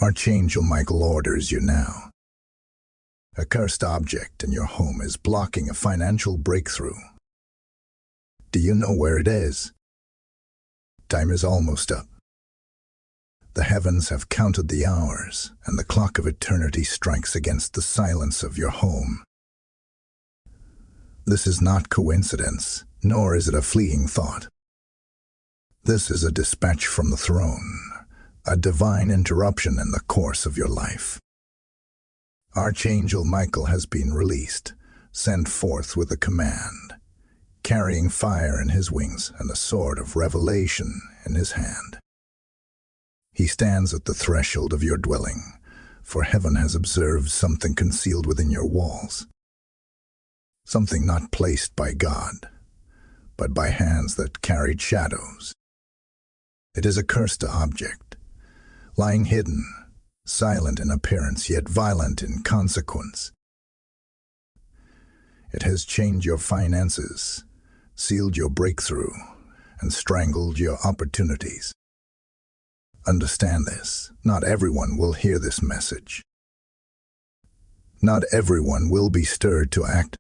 Archangel Michael orders you now. A cursed object in your home is blocking a financial breakthrough. Do you know where it is? Time is almost up. The heavens have counted the hours, and the clock of eternity strikes against the silence of your home. This is not coincidence, nor is it a fleeting thought. This is a dispatch from the throne, a divine interruption in the course of your life. Archangel Michael has been released, sent forth with a command, carrying fire in his wings and a sword of revelation in his hand. He stands at the threshold of your dwelling, for heaven has observed something concealed within your walls. Something not placed by God, but by hands that carried shadows. It is a cursed object, lying hidden, silent in appearance yet violent in consequence. It has changed your finances, sealed your breakthrough, and strangled your opportunities. Understand this, not everyone will hear this message. Not everyone will be stirred to act.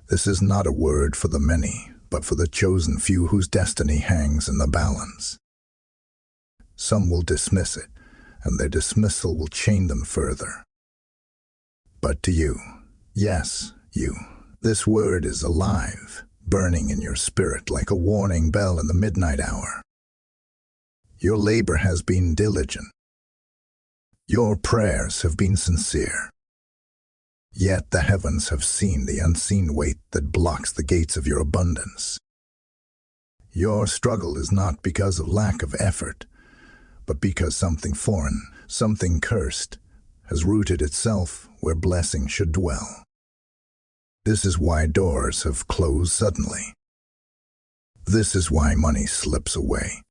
This is not a word for the many, but for the chosen few whose destiny hangs in the balance. Some will dismiss it, and their dismissal will chain them further. But to you, yes, you, this word is alive, burning in your spirit like a warning bell in the midnight hour. Your labor has been diligent. Your prayers have been sincere. Yet the heavens have seen the unseen weight that blocks the gates of your abundance. Your struggle is not because of lack of effort, but because something foreign, something cursed, has rooted itself where blessing should dwell. This is why doors have closed suddenly. This is why money slips away.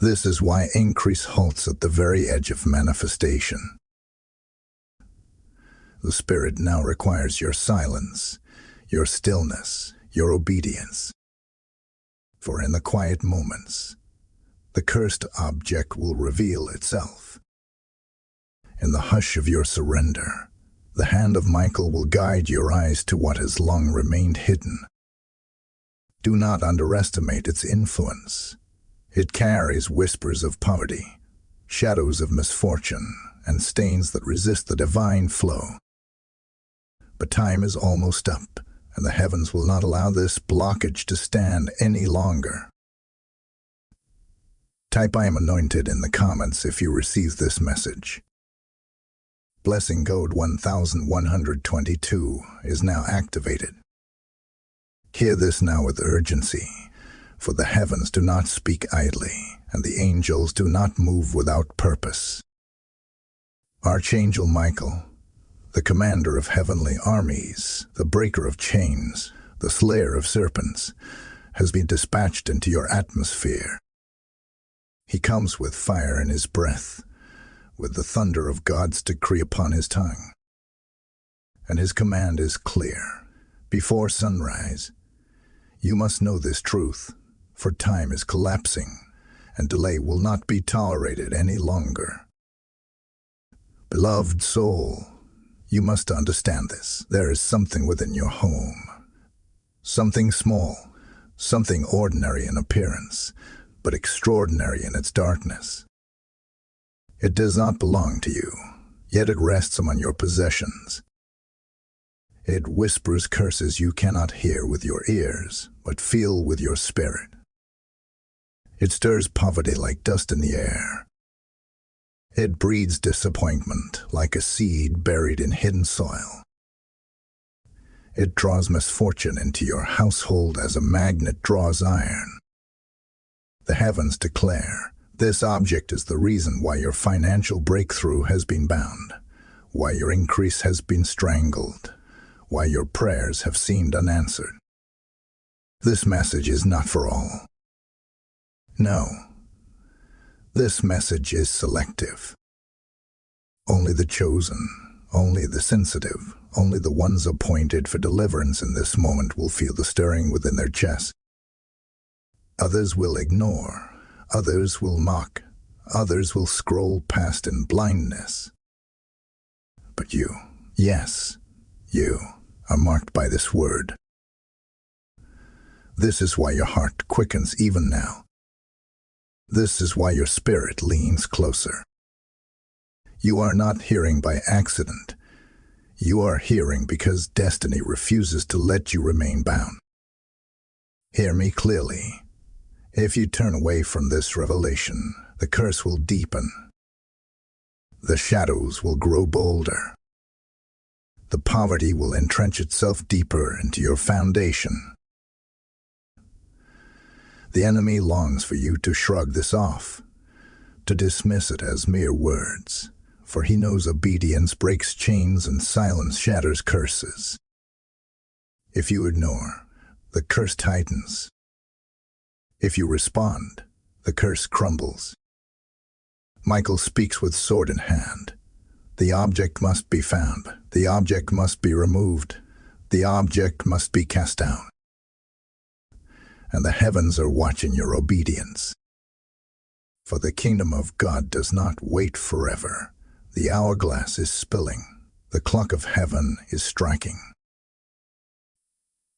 This is why increase halts at the very edge of manifestation. The Spirit now requires your silence, your stillness, your obedience. For in the quiet moments, the cursed object will reveal itself. In the hush of your surrender, the hand of Michael will guide your eyes to what has long remained hidden. Do not underestimate its influence. It carries whispers of poverty, shadows of misfortune, and stains that resist the divine flow. But time is almost up, and the heavens will not allow this blockage to stand any longer. Type "I am anointed" in the comments if you receive this message. Blessing code 1122 is now activated. Hear this now with urgency, for the heavens do not speak idly, and the angels do not move without purpose. Archangel Michael, the commander of heavenly armies, the breaker of chains, the slayer of serpents, has been dispatched into your atmosphere. He comes with fire in his breath, with the thunder of God's decree upon his tongue. And his command is clear. Before sunrise, you must know this truth, for time is collapsing, and delay will not be tolerated any longer. Beloved soul, you must understand this. There is something within your home. Something small, something ordinary in appearance, but extraordinary in its darkness. It does not belong to you, yet it rests among your possessions. It whispers curses you cannot hear with your ears, but feel with your spirit. It stirs poverty like dust in the air. It breeds disappointment like a seed buried in hidden soil. It draws misfortune into your household as a magnet draws iron. The heavens declare, this object is the reason why your financial breakthrough has been bound, why your increase has been strangled, why your prayers have seemed unanswered. This message is not for all. No. This message is selective. Only the chosen, only the sensitive, only the ones appointed for deliverance in this moment will feel the stirring within their chest. Others will ignore, others will mock, Others will scroll past in blindness. But you, yes, you, are marked by this word. This is why your heart quickens even now. This is why your spirit leans closer. You are not hearing by accident. You are hearing because destiny refuses to let you remain bound. Hear me clearly. If you turn away from this revelation, the curse will deepen. The shadows will grow bolder. The poverty will entrench itself deeper into your foundation. The enemy longs for you to shrug this off, to dismiss it as mere words, for he knows obedience breaks chains and silence shatters curses. If you ignore, the curse tightens. If you respond, the curse crumbles. Michael speaks with sword in hand. The object must be found. The object must be removed. The object must be cast down. And the heavens are watching your obedience. For the kingdom of God does not wait forever. The hourglass is spilling. The clock of heaven is striking.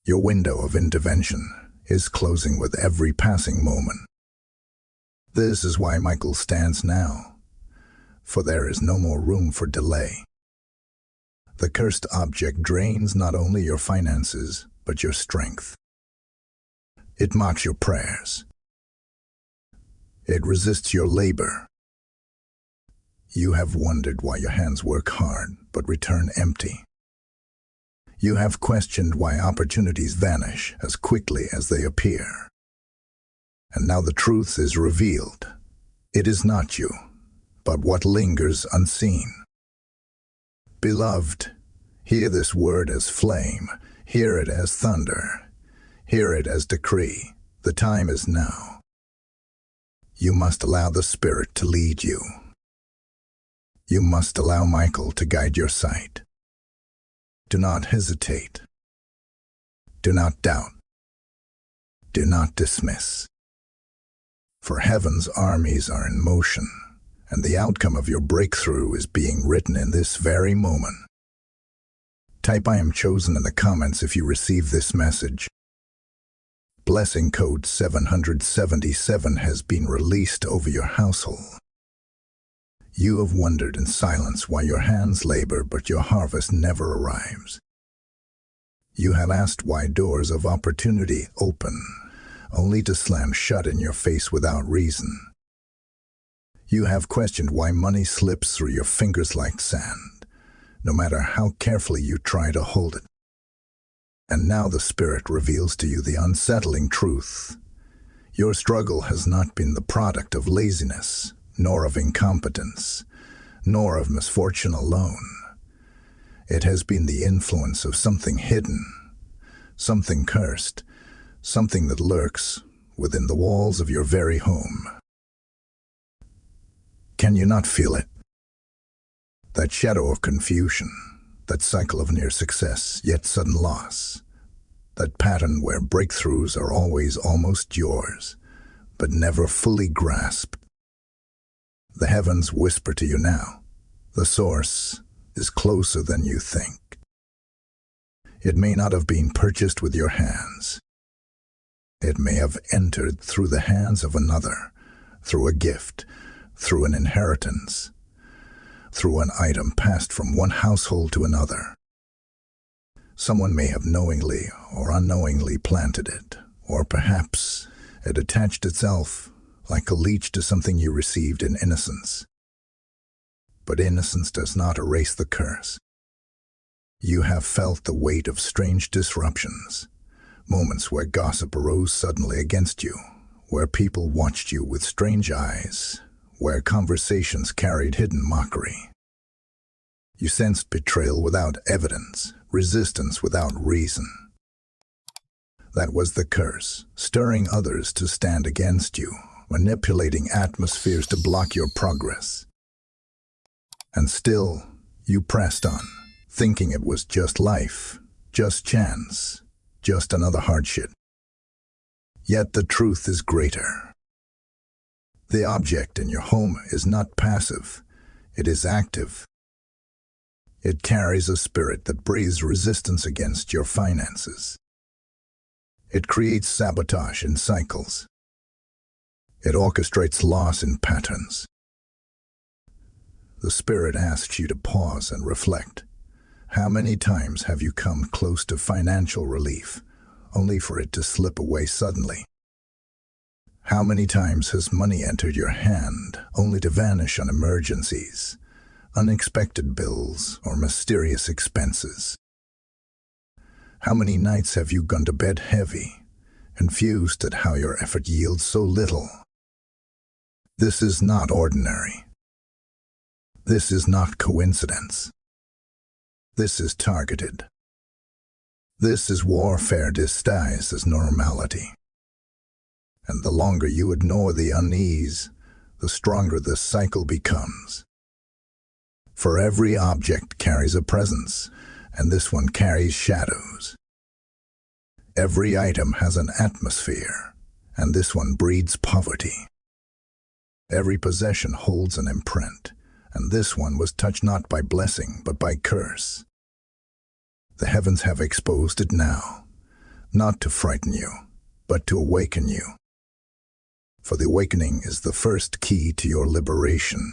Your window of intervention is closing with every passing moment. This is why Michael stands now, for there is no more room for delay. The cursed object drains not only your finances, but your strength. It mocks your prayers. It resists your labor. You have wondered why your hands work hard, but return empty. You have questioned why opportunities vanish as quickly as they appear. And now the truth is revealed. It is not you, but what lingers unseen. Beloved, hear this word as flame, hear it as thunder, hear it as decree. The time is now. You must allow the Spirit to lead you. You must allow Michael to guide your sight. Do not hesitate. Do not doubt. Do not dismiss. For heaven's armies are in motion, and the outcome of your breakthrough is being written in this very moment. Type "I am chosen" in the comments if you receive this message. Blessing code 777 has been released over your household. You have wondered in silence why your hands labor but your harvest never arrives. You have asked why doors of opportunity open, only to slam shut in your face without reason. You have questioned why money slips through your fingers like sand, no matter how carefully you try to hold it. And now the Spirit reveals to you the unsettling truth. Your struggle has not been the product of laziness, nor of incompetence, nor of misfortune alone. It has been the influence of something hidden, something cursed, something that lurks within the walls of your very home. Can you not feel it? That shadow of confusion, that cycle of near success yet sudden loss, that pattern where breakthroughs are always almost yours, but never fully grasped. The heavens whisper to you now. The source is closer than you think. It may not have been purchased with your hands. It may have entered through the hands of another, through a gift, through an inheritance, through an item passed from one household to another. Someone may have knowingly or unknowingly planted it, or perhaps it attached itself like a leech to something you received in innocence. But innocence does not erase the curse. You have felt the weight of strange disruptions, moments where gossip arose suddenly against you, where people watched you with strange eyes, where conversations carried hidden mockery. You sensed betrayal without evidence, resistance without reason. That was the curse, stirring others to stand against you, manipulating atmospheres to block your progress. And still, you pressed on, thinking it was just life, just chance, just another hardship. Yet the truth is greater. The object in your home is not passive, it is active. It carries a spirit that breathes resistance against your finances. It creates sabotage in cycles. It orchestrates loss in patterns. The spirit asks you to pause and reflect. How many times have you come close to financial relief, only for it to slip away suddenly? How many times has money entered your hand, only to vanish on emergencies, unexpected bills, or mysterious expenses? How many nights have you gone to bed heavy, confused at how your effort yields so little? This is not ordinary. This is not coincidence. This is targeted. This is warfare disguised as normality. And the longer you ignore the unease, the stronger the cycle becomes. For every object carries a presence, and this one carries shadows. Every item has an atmosphere, and this one breeds poverty. Every possession holds an imprint, and this one was touched not by blessing but by curse. The heavens have exposed it now, not to frighten you, but to awaken you. For the awakening is the first key to your liberation.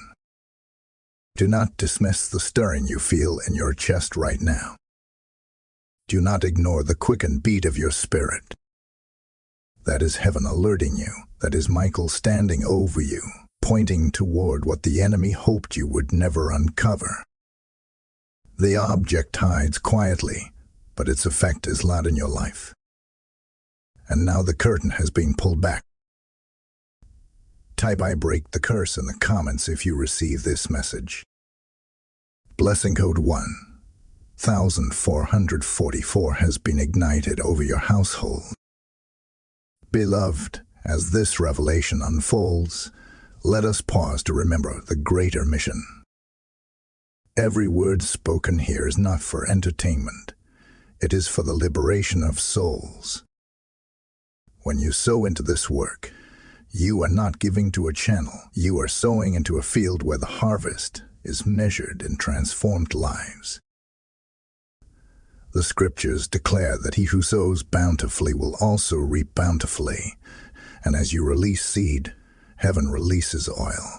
Do not dismiss the stirring you feel in your chest right now. Do not ignore the quickened beat of your spirit. That is heaven alerting you. That is Michael standing over you, pointing toward what the enemy hoped you would never uncover. The object hides quietly, but its effect is loud in your life. And now the curtain has been pulled back. Type "I break the curse" in the comments if you receive this message. Blessing code 1444 has been ignited over your household. Beloved, as this revelation unfolds, let us pause to remember the greater mission. Every word spoken here is not for entertainment. It is for the liberation of souls. When you sow into this work, you are not giving to a channel. You are sowing into a field where the harvest is measured in transformed lives. The scriptures declare that he who sows bountifully will also reap bountifully, and as you release seed, heaven releases oil.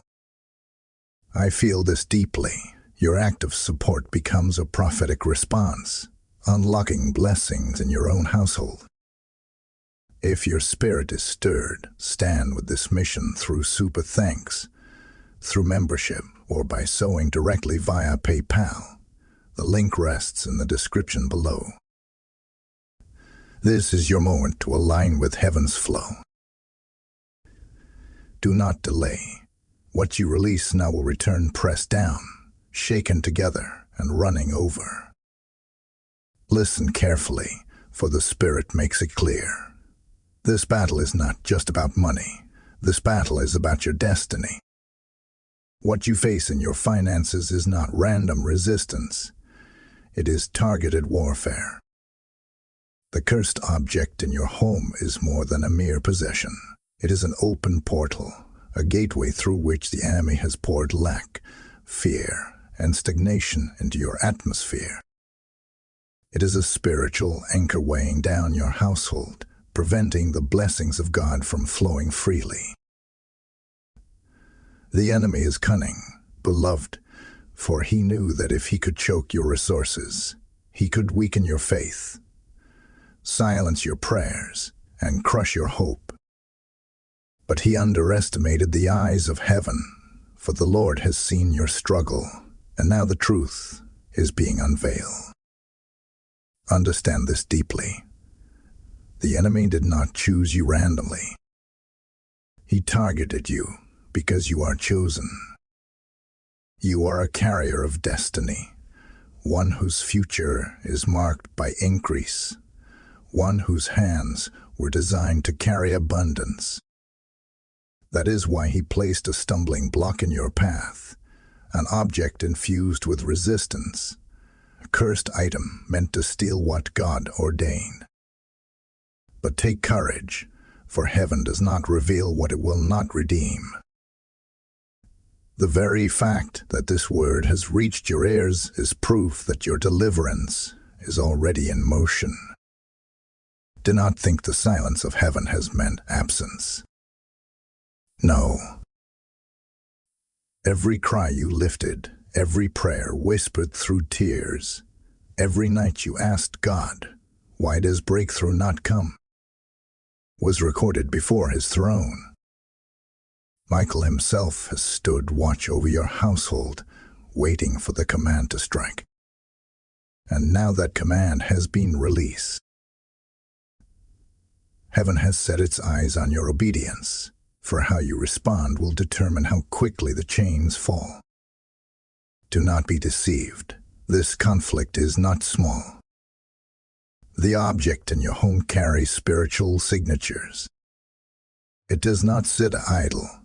I feel this deeply. Your act of support becomes a prophetic response, unlocking blessings in your own household. If your spirit is stirred, stand with this mission through super thanks, through membership, or by sowing directly via PayPal. The link rests in the description below. This is your moment to align with heaven's flow. Do not delay. What you release now will return pressed down, shaken together, and running over. Listen carefully, for the Spirit makes it clear. This battle is not just about money. This battle is about your destiny. What you face in your finances is not random resistance. It is targeted warfare. The cursed object in your home is more than a mere possession. It is an open portal, a gateway through which the enemy has poured lack, fear, and stagnation into your atmosphere. It is a spiritual anchor weighing down your household, preventing the blessings of God from flowing freely. The enemy is cunning, beloved, for he knew that if he could choke your resources, he could weaken your faith, silence your prayers, and crush your hope. But he underestimated the eyes of heaven, for the Lord has seen your struggle, and now the truth is being unveiled. Understand this deeply. The enemy did not choose you randomly. He targeted you because you are chosen. You are a carrier of destiny, one whose future is marked by increase, one whose hands were designed to carry abundance. That is why he placed a stumbling block in your path, an object infused with resistance, a cursed item meant to steal what God ordained. But take courage, for heaven does not reveal what it will not redeem. The very fact that this word has reached your ears is proof that your deliverance is already in motion. Do not think the silence of heaven has meant absence. No. Every cry you lifted, every prayer whispered through tears, every night you asked God, "Why does breakthrough not come?" was recorded before his throne. Michael himself has stood watch over your household, waiting for the command to strike. And now that command has been released. Heaven has set its eyes on your obedience, for how you respond will determine how quickly the chains fall. Do not be deceived. This conflict is not small. The object in your home carries spiritual signatures. It does not sit idle.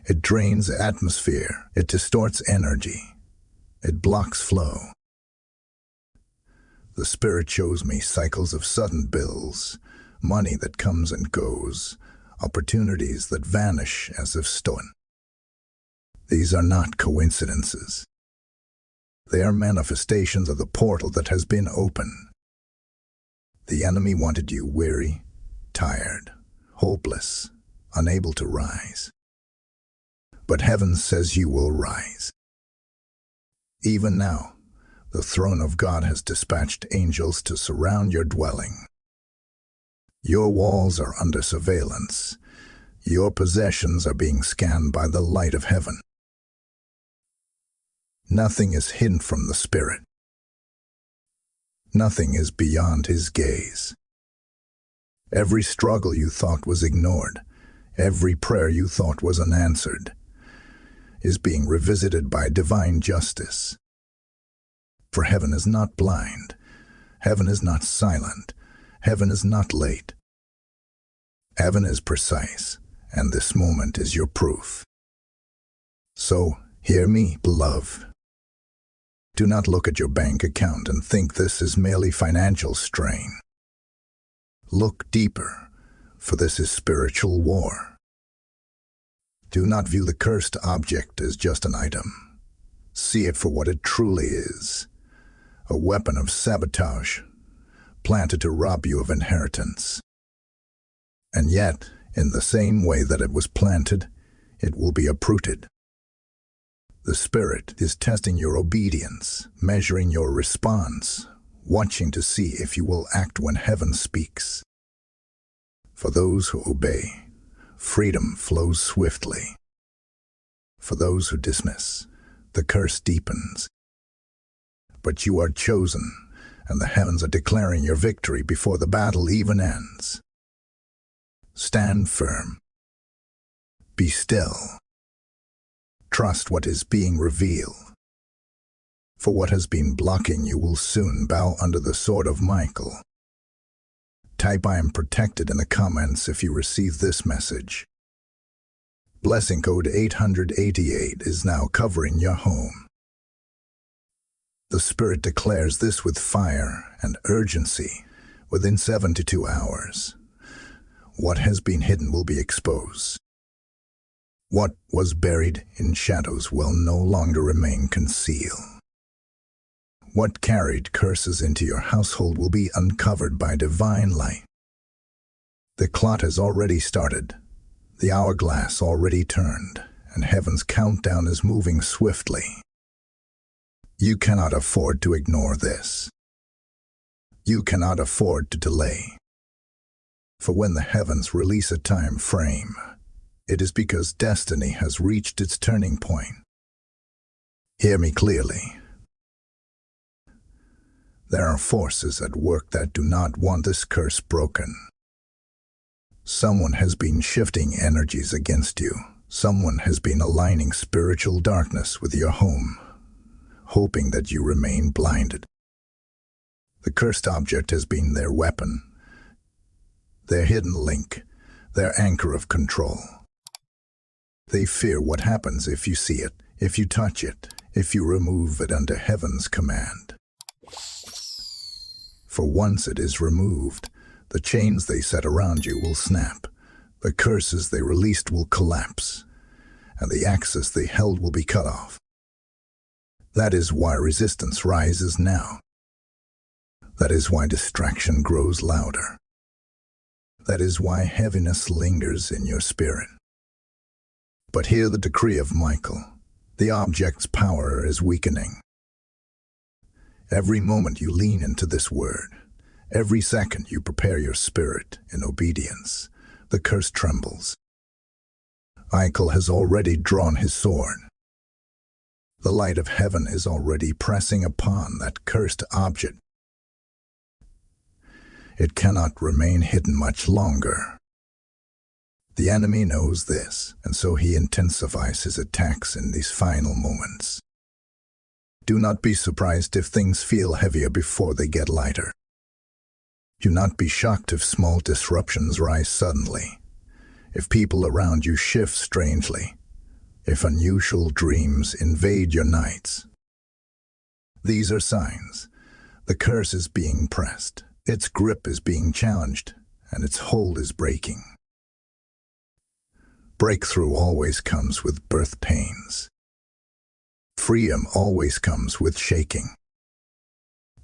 It drains atmosphere. It distorts energy. It blocks flow. The Spirit shows me cycles of sudden bills, money that comes and goes, opportunities that vanish as if stolen. These are not coincidences. They are manifestations of the portal that has been opened. The enemy wanted you weary, tired, hopeless, unable to rise. But heaven says you will rise. Even now, the throne of God has dispatched angels to surround your dwelling. Your walls are under surveillance. Your possessions are being scanned by the light of heaven. Nothing is hidden from the Spirit. Nothing is beyond his gaze. Every struggle you thought was ignored, every prayer you thought was unanswered, is being revisited by divine justice. For heaven is not blind. Heaven is not silent. Heaven is not late. Heaven is precise, and this moment is your proof. So, hear me, beloved. Do not look at your bank account and think this is merely financial strain. Look deeper, for this is spiritual war. Do not view the cursed object as just an item. See it for what it truly is, a weapon of sabotage, planted to rob you of inheritance. And yet, in the same way that it was planted, it will be uprooted. The Spirit is testing your obedience, measuring your response, watching to see if you will act when heaven speaks. For those who obey, freedom flows swiftly. For those who dismiss, the curse deepens. But you are chosen, and the heavens are declaring your victory before the battle even ends. Stand firm. Be still. Trust what is being revealed. For what has been blocking you will soon bow under the sword of Michael. Type "I am protected" in the comments if you receive this message. Blessing code 888 is now covering your home. The Spirit declares this with fire and urgency. Within 72 hours, what has been hidden will be exposed. What was buried in shadows will no longer remain concealed. What carried curses into your household will be uncovered by divine light. The clock has already started, the hourglass already turned, and heaven's countdown is moving swiftly. You cannot afford to ignore this. You cannot afford to delay. For when the heavens release a time frame, it is because destiny has reached its turning point. Hear me clearly. There are forces at work that do not want this curse broken. Someone has been shifting energies against you. Someone has been aligning spiritual darkness with your home, hoping that you remain blinded. The cursed object has been their weapon, their hidden link, their anchor of control. They fear what happens if you see it, if you touch it, if you remove it under heaven's command. For once it is removed, the chains they set around you will snap, the curses they released will collapse, and the access they held will be cut off. That is why resistance rises now. That is why distraction grows louder. That is why heaviness lingers in your spirit. But hear the decree of Michael. The object's power is weakening. Every moment you lean into this word, every second you prepare your spirit in obedience, the curse trembles. Michael has already drawn his sword. The light of heaven is already pressing upon that cursed object. It cannot remain hidden much longer. The enemy knows this, and so he intensifies his attacks in these final moments. Do not be surprised if things feel heavier before they get lighter. Do not be shocked if small disruptions rise suddenly, if people around you shift strangely, if unusual dreams invade your nights. These are signs. The curse is being pressed, its grip is being challenged, and its hold is breaking. Breakthrough always comes with birth pains. Freedom always comes with shaking.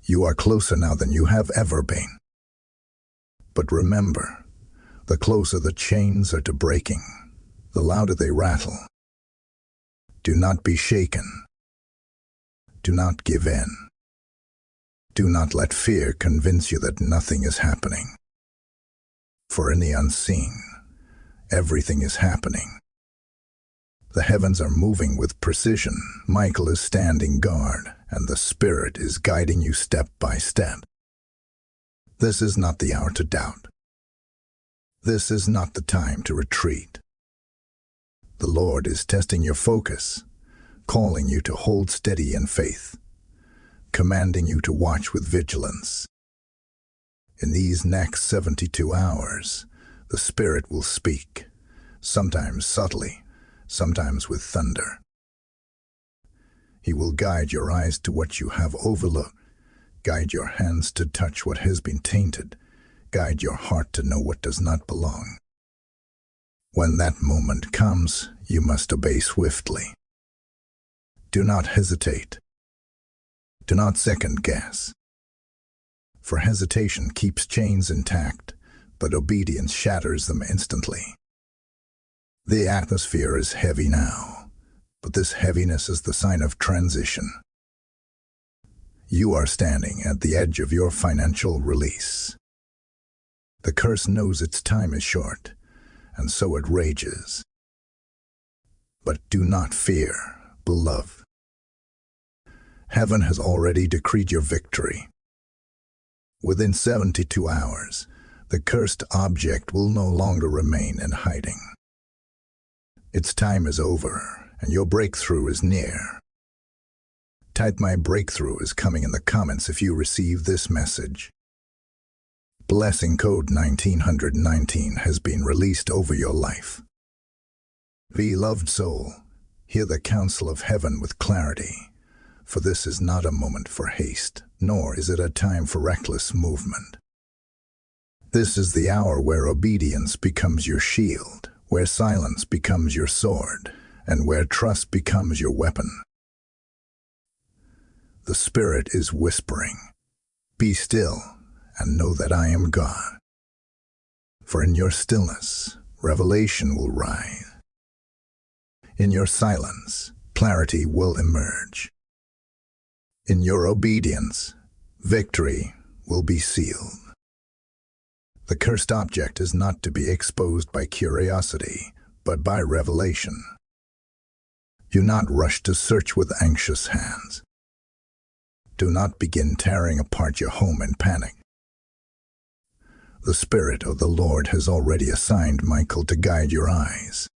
You are closer now than you have ever been. But remember, the closer the chains are to breaking, the louder they rattle. Do not be shaken. Do not give in. Do not let fear convince you that nothing is happening. For in the unseen, everything is happening. The heavens are moving with precision. Michael is standing guard, and the Spirit is guiding you step by step. This is not the hour to doubt. This is not the time to retreat. The Lord is testing your focus, calling you to hold steady in faith, commanding you to watch with vigilance. In these next 72 hours, the Spirit will speak, sometimes subtly, sometimes with thunder. He will guide your eyes to what you have overlooked, guide your hands to touch what has been tainted, guide your heart to know what does not belong. When that moment comes, you must obey swiftly. Do not hesitate. Do not second guess. For hesitation keeps chains intact, but obedience shatters them instantly. The atmosphere is heavy now, but this heaviness is the sign of transition. You are standing at the edge of your financial release. The curse knows its time is short, and so it rages. But do not fear, beloved. Heaven has already decreed your victory. Within 72 hours, the cursed object will no longer remain in hiding. Its time is over, and your breakthrough is near. Type "My breakthrough is coming" in the comments if you receive this message. Blessing code 1919 has been released over your life. Beloved soul, hear the counsel of heaven with clarity, for this is not a moment for haste, nor is it a time for reckless movement. This is the hour where obedience becomes your shield, where silence becomes your sword, and where trust becomes your weapon. The Spirit is whispering, "Be still, and know that I am God." For in your stillness, revelation will rise. In your silence, clarity will emerge. In your obedience, victory will be sealed. The cursed object is not to be exposed by curiosity, but by revelation. Do not rush to search with anxious hands. Do not begin tearing apart your home in panic. The Spirit of the Lord has already assigned Michael to guide your eyes.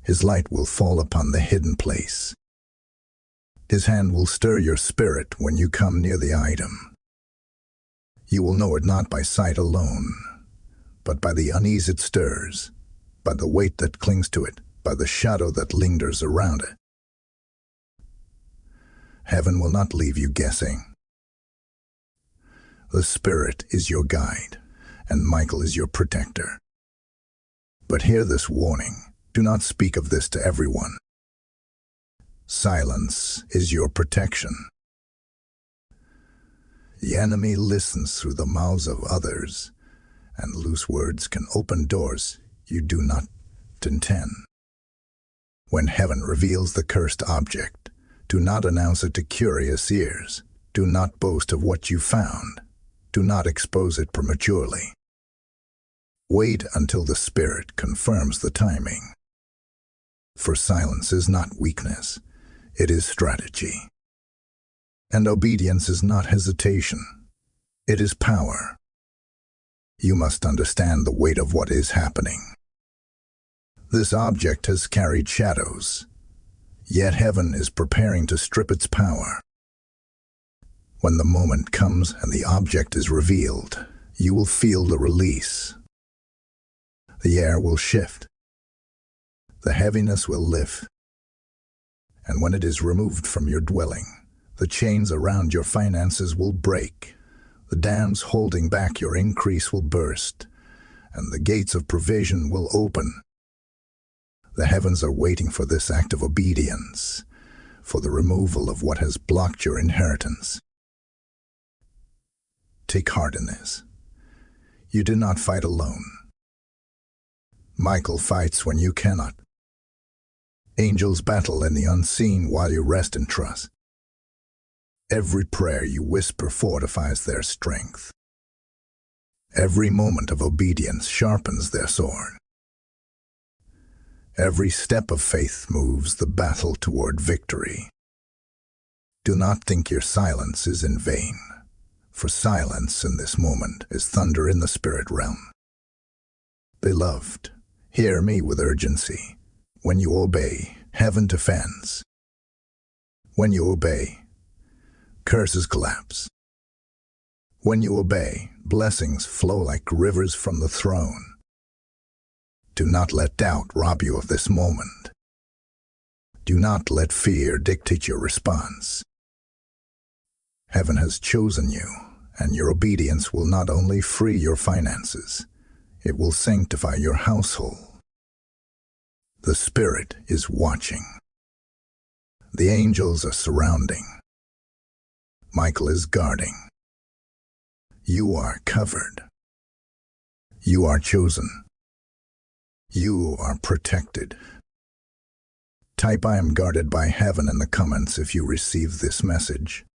His light will fall upon the hidden place. His hand will stir your spirit when you come near the item. You will know it not by sight alone, but by the unease it stirs, by the weight that clings to it, by the shadow that lingers around it. Heaven will not leave you guessing. The Spirit is your guide, and Michael is your protector. But hear this warning. Do not speak of this to everyone. Silence is your protection. The enemy listens through the mouths of others, and loose words can open doors you do not intend. When heaven reveals the cursed object, do not announce it to curious ears. Do not boast of what you found. Do not expose it prematurely. Wait until the Spirit confirms the timing. For silence is not weakness, it is strategy. And obedience is not hesitation, it is power. You must understand the weight of what is happening. This object has carried shadows, yet heaven is preparing to strip its power. When the moment comes and the object is revealed, you will feel the release. The air will shift. The heaviness will lift. And when it is removed from your dwelling, the chains around your finances will break. The dams holding back your increase will burst, and the gates of provision will open. The heavens are waiting for this act of obedience, for the removal of what has blocked your inheritance. Take heart in this. You do not fight alone. Michael fights when you cannot. Angels battle in the unseen while you rest in trust. Every prayer you whisper fortifies their strength. Every moment of obedience sharpens their sword. Every step of faith moves the battle toward victory. Do not think your silence is in vain, for silence in this moment is thunder in the spirit realm. Beloved, hear me with urgency. When you obey, heaven defends. When you obey, curses collapse. When you obey, blessings flow like rivers from the throne. Do not let doubt rob you of this moment. Do not let fear dictate your response. Heaven has chosen you, and your obedience will not only free your finances, it will sanctify your household. The Spirit is watching. The angels are surrounding. Michael is guarding. You are covered. You are chosen. You are protected. Type "I am guarded by heaven" in the comments if you receive this message.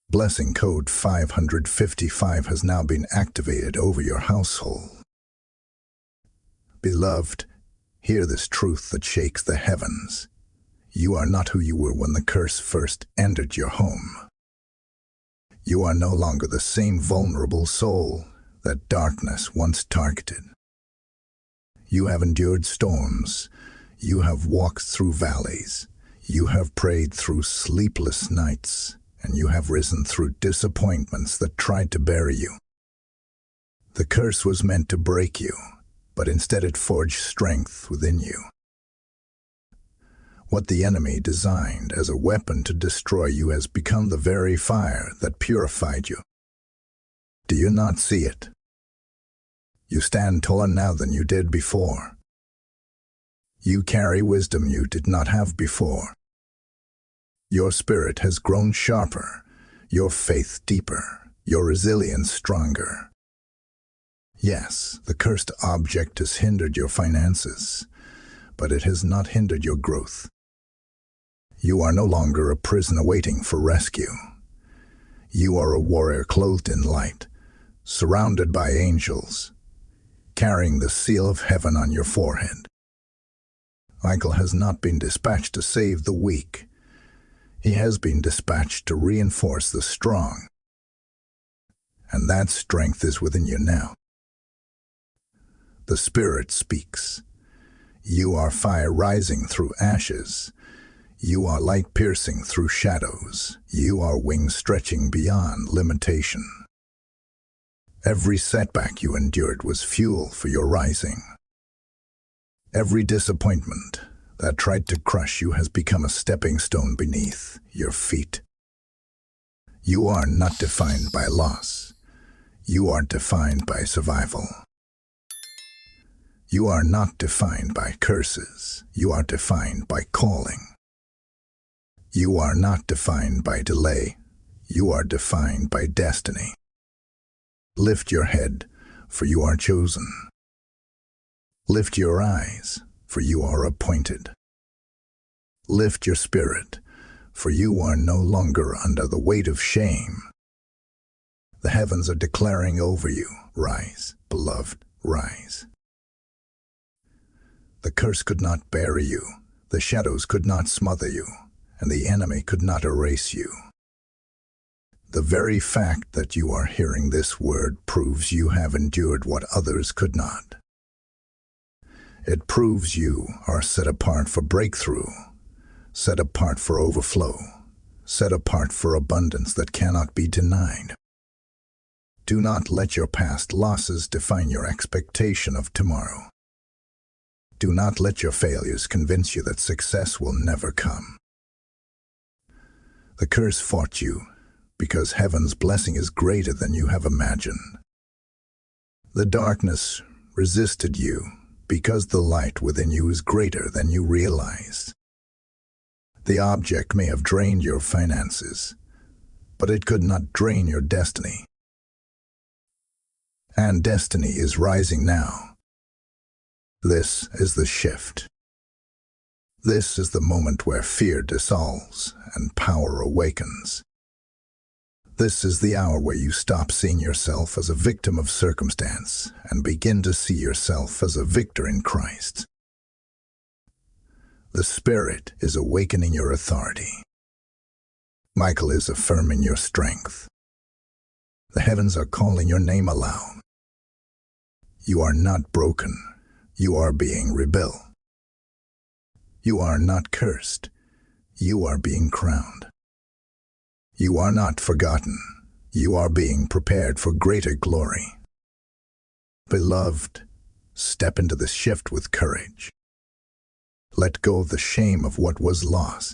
Blessing code 555 has now been activated over your household. Beloved, hear this truth that shakes the heavens. You are not who you were when the curse first entered your home. You are no longer the same vulnerable soul that darkness once targeted. You have endured storms. You have walked through valleys. You have prayed through sleepless nights, and you have risen through disappointments that tried to bury you. The curse was meant to break you, but instead it forged strength within you. What the enemy designed as a weapon to destroy you has become the very fire that purified you. Do you not see it? You stand taller now than you did before. You carry wisdom you did not have before. Your spirit has grown sharper, your faith deeper, your resilience stronger. Yes, the cursed object has hindered your finances, but it has not hindered your growth. You are no longer a prisoner waiting for rescue. You are a warrior clothed in light, surrounded by angels, carrying the seal of heaven on your forehead. Michael has not been dispatched to save the weak. He has been dispatched to reinforce the strong. And that strength is within you now. The Spirit speaks. You are fire rising through ashes. You are light piercing through shadows. You are wings stretching beyond limitation. Every setback you endured was fuel for your rising. Every disappointment that tried to crush you has become a stepping stone beneath your feet. You are not defined by loss. You are defined by survival. You are not defined by curses. You are defined by calling. You are not defined by delay. You are defined by destiny. Lift your head, for you are chosen. Lift your eyes, for you are appointed. Lift your spirit, for you are no longer under the weight of shame. The heavens are declaring over you, rise, beloved, rise. The curse could not bury you, the shadows could not smother you, and the enemy could not erase you. The very fact that you are hearing this word proves you have endured what others could not. It proves you are set apart for breakthrough, set apart for overflow, set apart for abundance that cannot be denied. Do not let your past losses define your expectation of tomorrow. Do not let your failures convince you that success will never come. The curse fought you because heaven's blessing is greater than you have imagined. The darkness resisted you because the light within you is greater than you realized. The object may have drained your finances, but it could not drain your destiny. And destiny is rising now. This is the shift. This is the moment where fear dissolves and power awakens. This is the hour where you stop seeing yourself as a victim of circumstance and begin to see yourself as a victor in Christ. The Spirit is awakening your authority. Michael is affirming your strength. The heavens are calling your name aloud. You are not broken. You are being rebuilt. You are not cursed. You are being crowned. You are not forgotten. You are being prepared for greater glory. Beloved, step into this shift with courage. Let go of the shame of what was lost.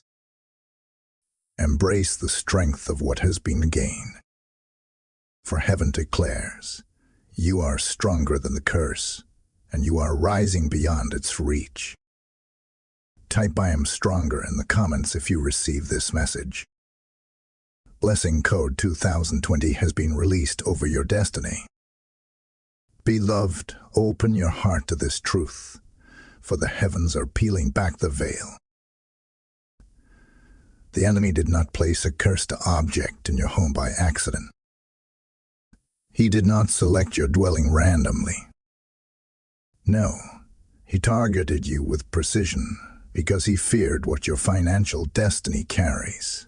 Embrace the strength of what has been gained. For heaven declares, you are stronger than the curse, and you are rising beyond its reach. Type "I am stronger" in the comments if you receive this message. Blessing code 2020 has been released over your destiny. Beloved, open your heart to this truth, for the heavens are peeling back the veil. The enemy did not place a cursed object in your home by accident. He did not select your dwelling randomly. No, he targeted you with precision because he feared what your financial destiny carries.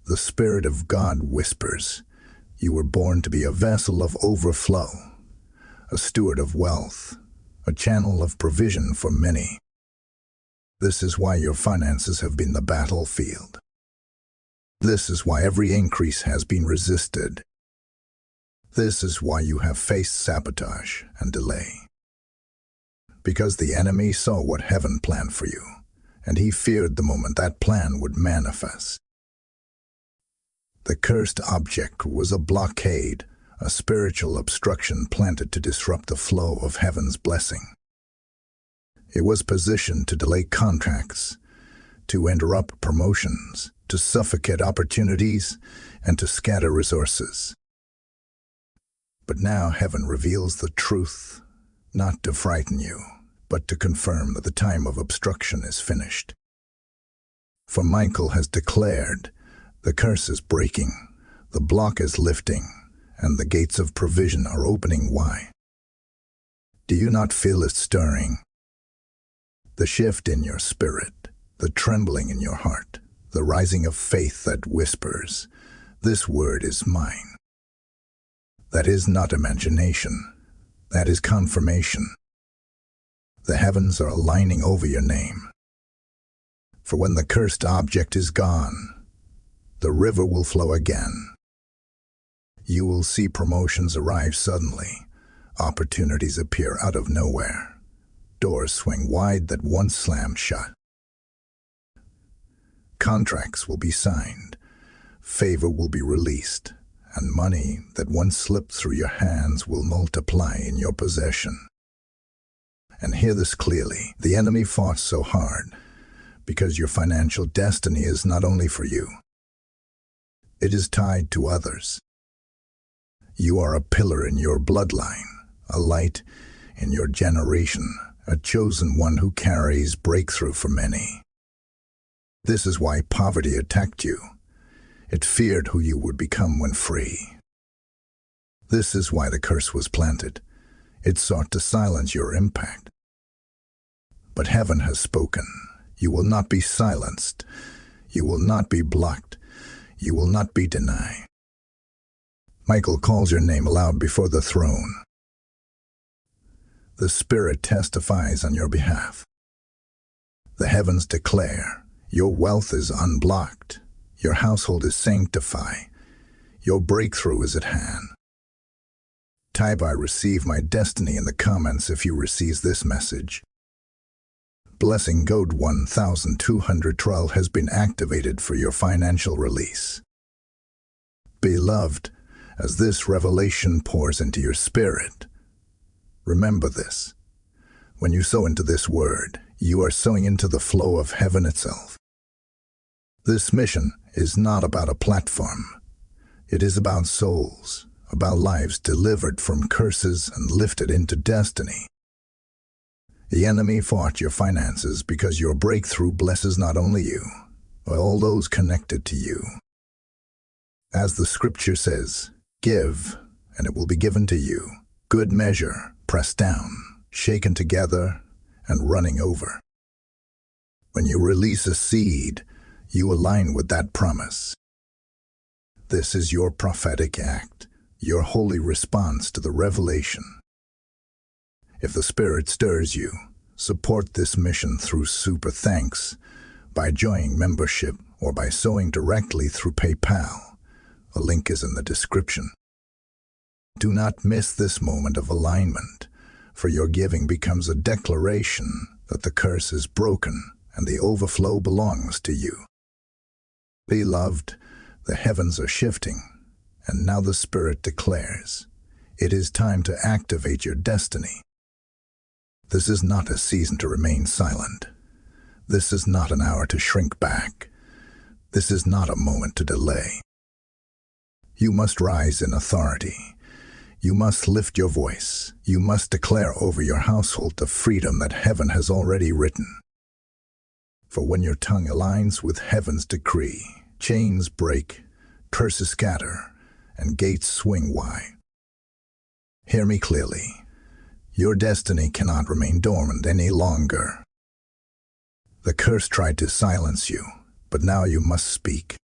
The Spirit of God whispers, you were born to be a vessel of overflow, a steward of wealth, a channel of provision for many. This is why your finances have been the battlefield. This is why every increase has been resisted. This is why you have faced sabotage and delay. Because the enemy saw what heaven planned for you, and he feared the moment that plan would manifest. The cursed object was a blockade, a spiritual obstruction planted to disrupt the flow of heaven's blessing. It was positioned to delay contracts, to interrupt promotions, to suffocate opportunities, and to scatter resources. But now heaven reveals the truth, not to frighten you, but to confirm that the time of obstruction is finished. For Michael has declared, the curse is breaking, the block is lifting, and the gates of provision are opening wide. Do you not feel it stirring? The shift in your spirit, the trembling in your heart, the rising of faith that whispers, this word is mine. That is not imagination, that is confirmation. The heavens are aligning over your name. For when the cursed object is gone, the river will flow again. You will see promotions arrive suddenly, opportunities appear out of nowhere, doors swing wide that once slammed shut. Contracts will be signed, favor will be released, and money that once slipped through your hands will multiply in your possession. And hear this clearly. The enemy fought so hard because your financial destiny is not only for you. It is tied to others. You are a pillar in your bloodline, a light in your generation, a chosen one who carries breakthrough for many. This is why poverty attacked you. It feared who you would become when free. This is why the curse was planted. It sought to silence your impact. But heaven has spoken. You will not be silenced. You will not be blocked. You will not be denied. Michael calls your name aloud before the throne. The Spirit testifies on your behalf. The heavens declare, your wealth is unblocked. Your household is sanctified. Your breakthrough is at hand. Type "I receive my destiny" in the comments if you receive this message. Blessing code 1212 has been activated for your financial release. Beloved, as this revelation pours into your spirit, remember this. When you sow into this word, you are sowing into the flow of heaven itself. This mission is not about a platform. It is about souls, about lives delivered from curses and lifted into destiny. The enemy fought your finances because your breakthrough blesses not only you, but all those connected to you. As the scripture says, give, and it will be given to you. Good measure, pressed down, shaken together, and running over. When you release a seed, you align with that promise. This is your prophetic act, your holy response to the revelation. If the Spirit stirs you, support this mission through super thanks, by joining membership, or by sowing directly through PayPal. A link is in the description. Do not miss this moment of alignment, for your giving becomes a declaration that the curse is broken and the overflow belongs to you. Beloved, the heavens are shifting, and now the Spirit declares, it is time to activate your destiny. This is not a season to remain silent. This is not an hour to shrink back. This is not a moment to delay. You must rise in authority. You must lift your voice. You must declare over your household the freedom that heaven has already written. For when your tongue aligns with heaven's decree, chains break, curses scatter, and gates swing wide. Hear me clearly. Your destiny cannot remain dormant any longer. The curse tried to silence you, but now you must speak.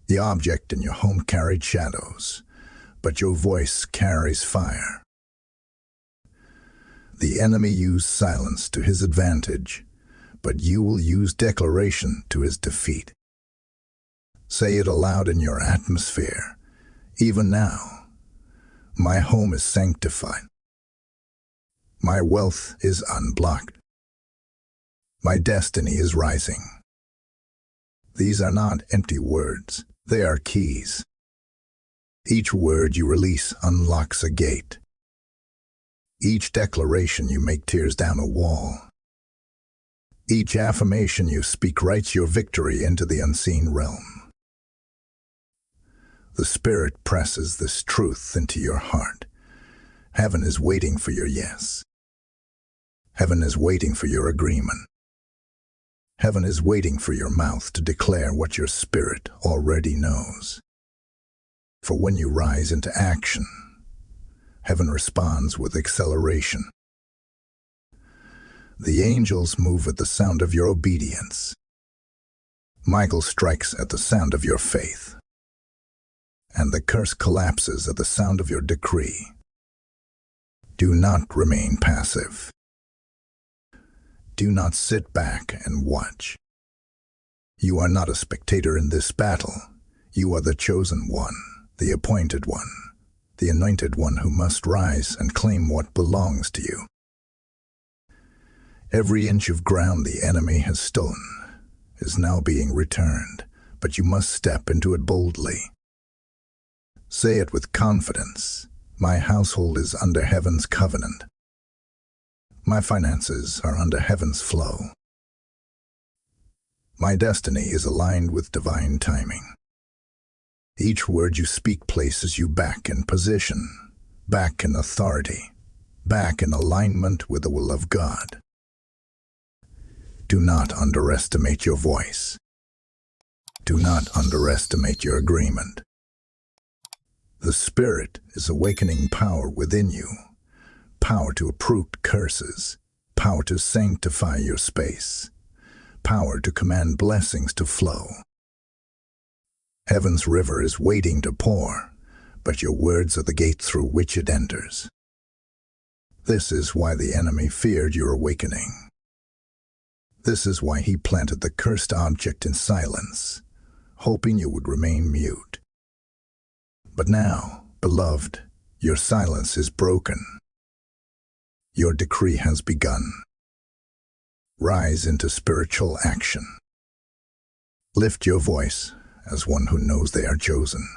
The object in your home carried shadows, but your voice carries fire. The enemy used silence to his advantage, but you will use declaration to his defeat. Say it aloud in your atmosphere. Even now, my home is sanctified. My wealth is unblocked. My destiny is rising. These are not empty words. They are keys. Each word you release unlocks a gate. Each declaration you make tears down a wall. Each affirmation you speak writes your victory into the unseen realm. The Spirit presses this truth into your heart. Heaven is waiting for your yes. Heaven is waiting for your agreement. Heaven is waiting for your mouth to declare what your spirit already knows. For when you rise into action, heaven responds with acceleration. The angels move at the sound of your obedience. Michael strikes at the sound of your faith. And the curse collapses at the sound of your decree. Do not remain passive. Do not sit back and watch. You are not a spectator in this battle. You are the chosen one, the appointed one, the anointed one who must rise and claim what belongs to you. Every inch of ground the enemy has stolen is now being returned, but you must step into it boldly. Say it with confidence. My household is under heaven's covenant. My finances are under heaven's flow. My destiny is aligned with divine timing. Each word you speak places you back in position, back in authority, back in alignment with the will of God. Do not underestimate your voice. Do not underestimate your agreement. The Spirit is awakening power within you, power to uproot curses, power to sanctify your space, power to command blessings to flow. Heaven's river is waiting to pour, but your words are the gate through which it enters. This is why the enemy feared your awakening. This is why he planted the cursed object in silence, hoping you would remain mute. But now, beloved, your silence is broken. Your decree has begun. Rise into spiritual action. Lift your voice as one who knows they are chosen.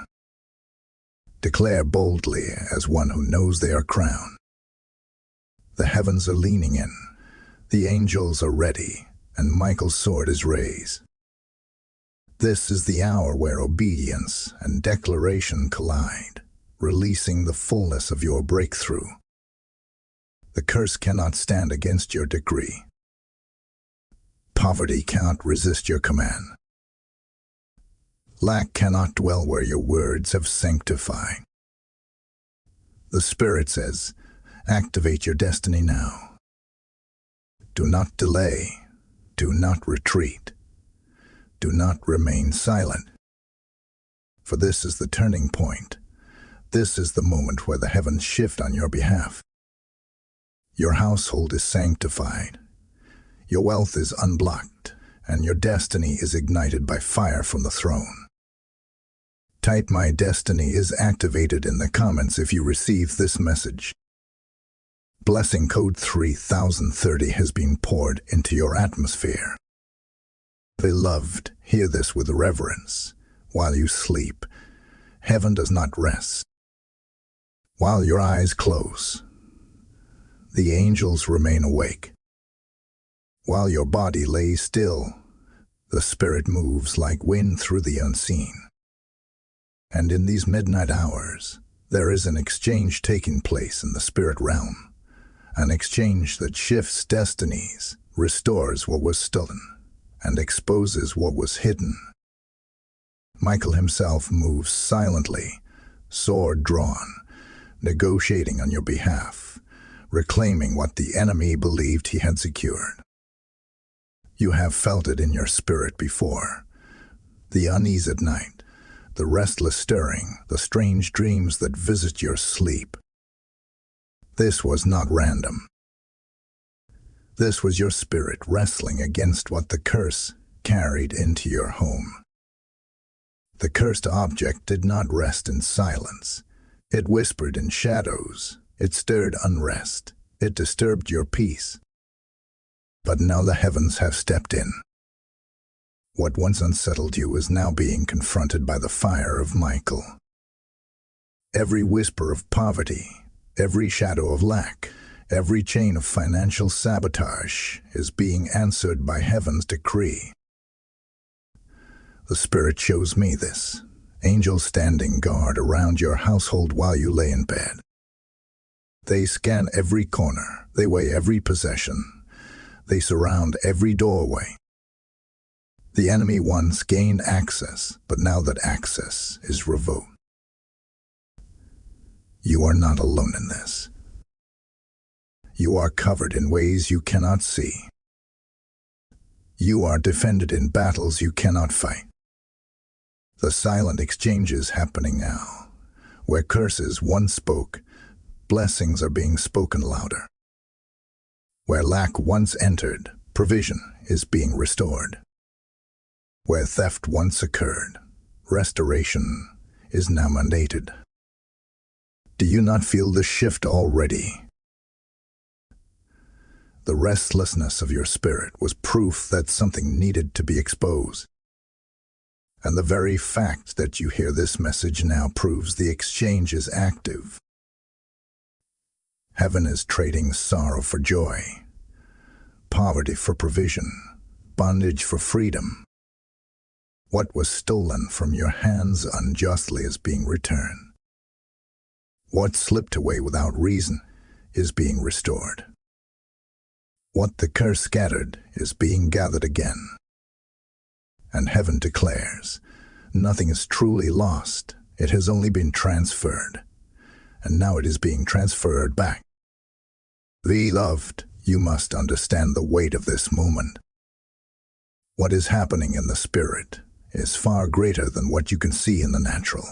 Declare boldly as one who knows they are crowned. The heavens are leaning in, the angels are ready, and Michael's sword is raised. This is the hour where obedience and declaration collide, releasing the fullness of your breakthrough. The curse cannot stand against your decree. Poverty cannot resist your command. Lack cannot dwell where your words have sanctified. The Spirit says, activate your destiny now. Do not delay. Do not retreat. Do not remain silent. For this is the turning point. This is the moment where the heavens shift on your behalf. Your household is sanctified. Your wealth is unblocked, and your destiny is ignited by fire from the throne. Type "My destiny is activated" in the comments if you receive this message. Blessing code 3030 has been poured into your atmosphere. Beloved, hear this with reverence. While you sleep, heaven does not rest. While your eyes close, the angels remain awake. While your body lays still, the Spirit moves like wind through the unseen. And in these midnight hours, there is an exchange taking place in the spirit realm, an exchange that shifts destinies, restores what was stolen, and exposes what was hidden. Michael himself moves silently, sword drawn, negotiating on your behalf, reclaiming what the enemy believed he had secured. You have felt it in your spirit before. The unease at night, the restless stirring, the strange dreams that visit your sleep. This was not random. This was your spirit wrestling against what the curse carried into your home. The cursed object did not rest in silence. It whispered in shadows. It stirred unrest. It disturbed your peace. But now the heavens have stepped in. What once unsettled you is now being confronted by the fire of Michael. Every whisper of poverty, every shadow of lack, every chain of financial sabotage is being answered by heaven's decree. The Spirit shows me this. Angels standing guard around your household while you lay in bed. They scan every corner. They weigh every possession. They surround every doorway. The enemy once gained access, but now that access is revoked. You are not alone in this. You are covered in ways you cannot see. You are defended in battles you cannot fight. The silent exchange is happening now. Where curses once spoke, blessings are being spoken louder. Where lack once entered, provision is being restored. Where theft once occurred, restoration is now mandated. Do you not feel the shift already? The restlessness of your spirit was proof that something needed to be exposed. And the very fact that you hear this message now proves the exchange is active. Heaven is trading sorrow for joy, poverty for provision, bondage for freedom. What was stolen from your hands unjustly is being returned. What slipped away without reason is being restored. What the curse scattered is being gathered again. And heaven declares, nothing is truly lost. It has only been transferred, and now it is being transferred back. Beloved, you must understand the weight of this moment. What is happening in the spirit is far greater than what you can see in the natural.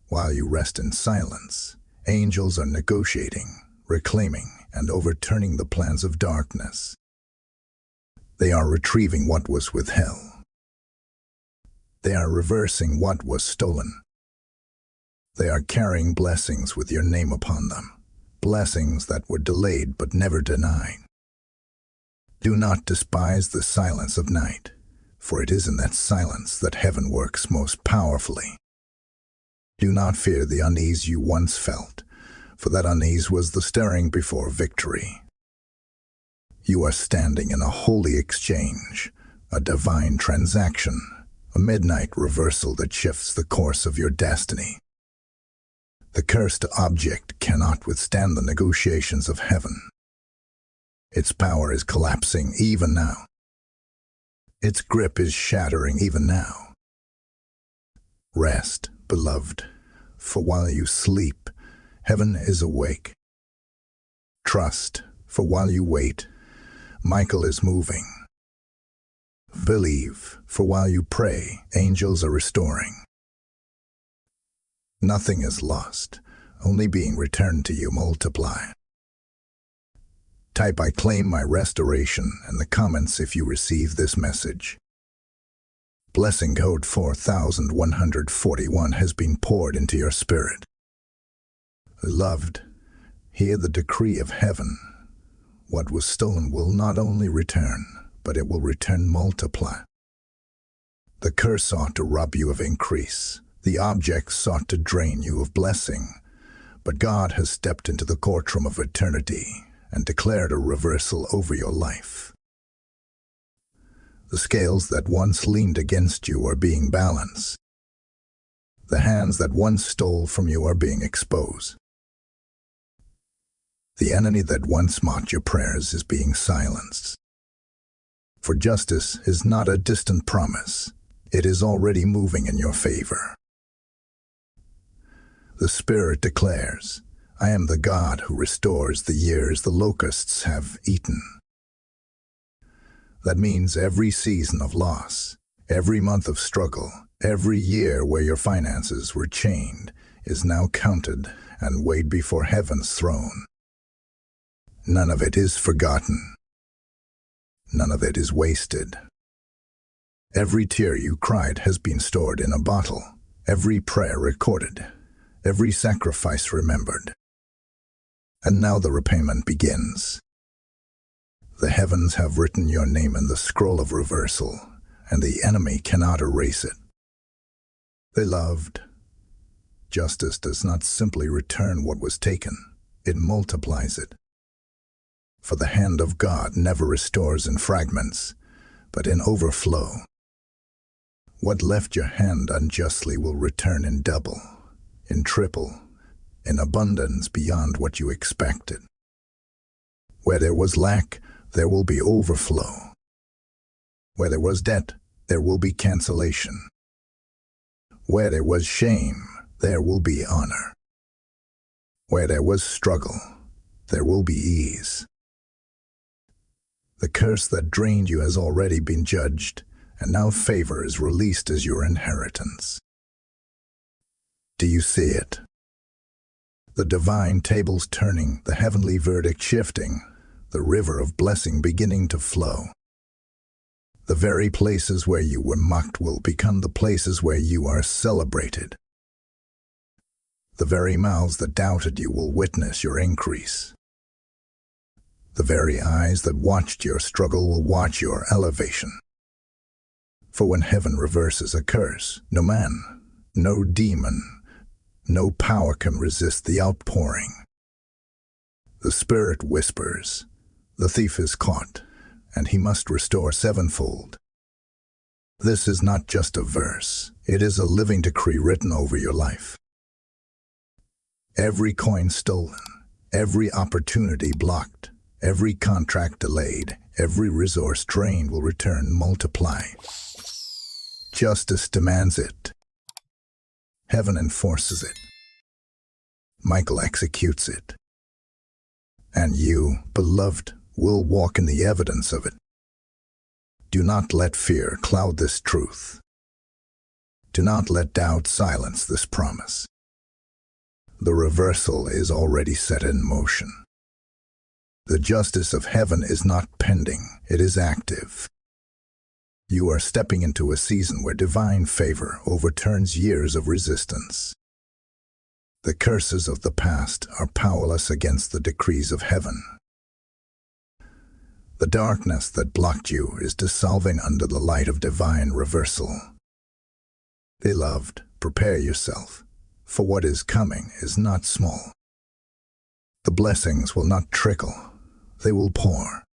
While you rest in silence, angels are negotiating, reclaiming, and overturning the plans of darkness. They are retrieving what was withheld. They are reversing what was stolen. They are carrying blessings with your name upon them, blessings that were delayed but never denied. Do not despise the silence of night, for it is in that silence that heaven works most powerfully. Do not fear the unease you once felt, for that unease was the stirring before victory. You are standing in a holy exchange, a divine transaction, a midnight reversal that shifts the course of your destiny. The cursed object cannot withstand the negotiations of heaven. Its power is collapsing even now. Its grip is shattering even now. Rest, beloved, for while you sleep, heaven is awake. Trust, for while you wait, Michael is moving. Believe, for while you pray, angels are restoring. Nothing is lost, only being returned to you multiply. Type "I claim my restoration" in the comments if you receive this message. Blessing code 4141 has been poured into your spirit. Beloved, hear the decree of heaven. What was stolen will not only return, but it will return multiply. The curse sought to rob you of increase. The object sought to drain you of blessing. But God has stepped into the courtroom of eternity and declared a reversal over your life. The scales that once leaned against you are being balanced. The hands that once stole from you are being exposed. The enemy that once mocked your prayers is being silenced. For justice is not a distant promise. It is already moving in your favor. The Spirit declares, I am the God who restores the years the locusts have eaten. That means every season of loss, every month of struggle, every year where your finances were chained is now counted and weighed before heaven's throne. None of it is forgotten. None of it is wasted. Every tear you cried has been stored in a bottle, every prayer recorded, every sacrifice remembered. And now the repayment begins. The heavens have written your name in the scroll of reversal, and the enemy cannot erase it. Beloved, justice does not simply return what was taken, it multiplies it. For the hand of God never restores in fragments, but in overflow. What left your hand unjustly will return in double, in triple, in abundance beyond what you expected. Where there was lack, there will be overflow. Where there was debt, there will be cancellation. Where there was shame, there will be honor. Where there was struggle, there will be ease. The curse that drained you has already been judged, and now favor is released as your inheritance. Do you see it? The divine tables turning, the heavenly verdict shifting, the river of blessing beginning to flow. The very places where you were mocked will become the places where you are celebrated. The very mouths that doubted you will witness your increase. The very eyes that watched your struggle will watch your elevation. For when heaven reverses a curse, no man, no demon, no power can resist the outpouring. The Spirit whispers, "The thief is caught, and he must restore sevenfold." This is not just a verse, it is a living decree written over your life. Every coin stolen, every opportunity blocked, every contract delayed, every resource drained will return multiplied. Justice demands it. Heaven enforces it. Michael executes it. And you, beloved, will walk in the evidence of it. Do not let fear cloud this truth. Do not let doubt silence this promise. The reversal is already set in motion. The justice of heaven is not pending, it is active. You are stepping into a season where divine favor overturns years of resistance. The curses of the past are powerless against the decrees of heaven. The darkness that blocked you is dissolving under the light of divine reversal. Beloved, prepare yourself, for what is coming is not small. The blessings will not trickle, they will pour.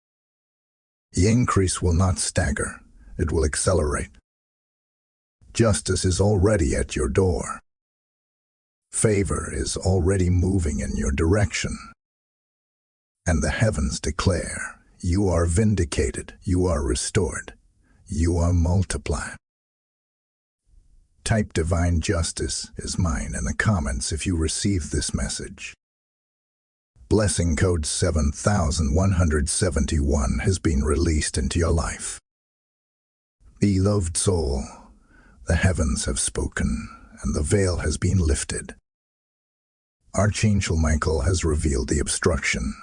The increase will not stagger, it will accelerate. Justice is already at your door. Favor is already moving in your direction. And the heavens declare, you are vindicated, you are restored, you are multiplied. Type "Divine Justice is mine" in the comments if you receive this message. Blessing code 7171 has been released into your life. Beloved soul, the heavens have spoken and the veil has been lifted. Archangel Michael has revealed the obstruction,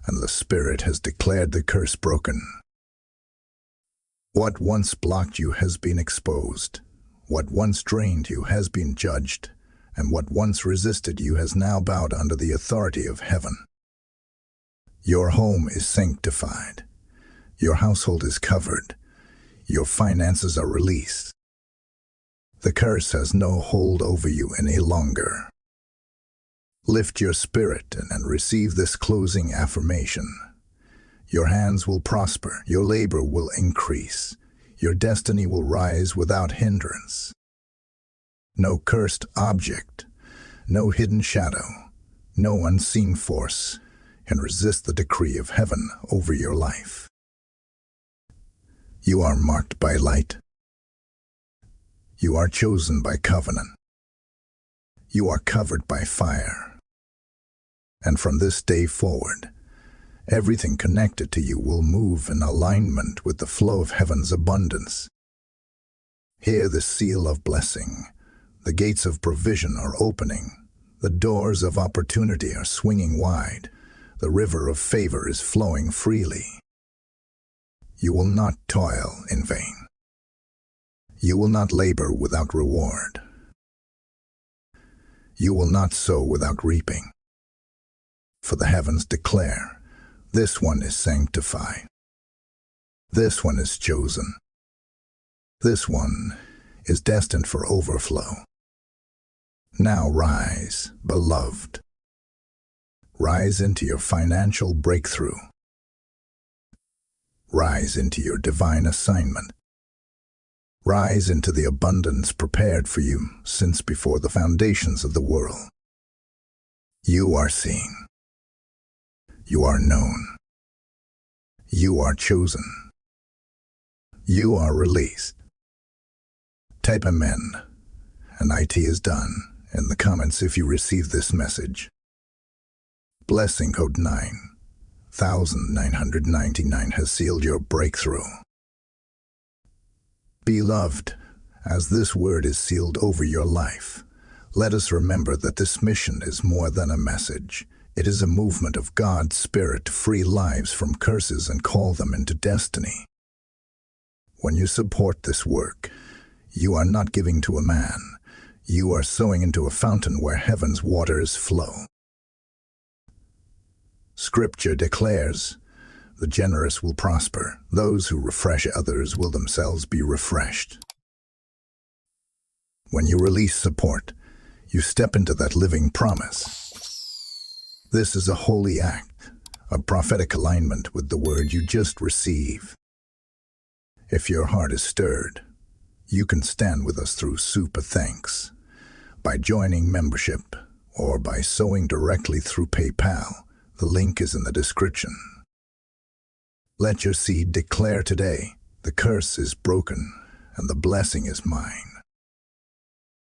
and the Spirit has declared the curse broken. What once blocked you has been exposed. What once drained you has been judged, and what once resisted you has now bowed under the authority of heaven. Your home is sanctified. Your household is covered. Your finances are released. The curse has no hold over you any longer. Lift your spirit and receive this closing affirmation. Your hands will prosper, your labor will increase, your destiny will rise without hindrance. No cursed object, no hidden shadow, no unseen force can resist the decree of heaven over your life. You are marked by light. You are chosen by covenant. You are covered by fire. And from this day forward, everything connected to you will move in alignment with the flow of heaven's abundance. Hear the seal of blessing. The gates of provision are opening. The doors of opportunity are swinging wide. The river of favor is flowing freely. You will not toil in vain. You will not labor without reward. You will not sow without reaping. For the heavens declare, this one is sanctified. This one is chosen. This one is destined for overflow. Now rise, beloved. Rise into your financial breakthrough. Rise into your divine assignment. Rise into the abundance prepared for you since before the foundations of the world. You are seen. You are known. You are chosen. You are released. Type "Amen" and IT is done in the comments if you receive this message. Blessing code 9999 has sealed your breakthrough. Beloved, as this word is sealed over your life, let us remember that this mission is more than a message. It is a movement of God's Spirit to free lives from curses and call them into destiny. When you support this work, you are not giving to a man. You are sowing into a fountain where heaven's waters flow. Scripture declares, the generous will prosper. Those who refresh others will themselves be refreshed. When you release support, you step into that living promise. This is a holy act, a prophetic alignment with the word you just received. If your heart is stirred, you can stand with us through Super Thanks by joining membership or by sowing directly through PayPal. The link is in the description. Let your seed declare today, the curse is broken and the blessing is mine.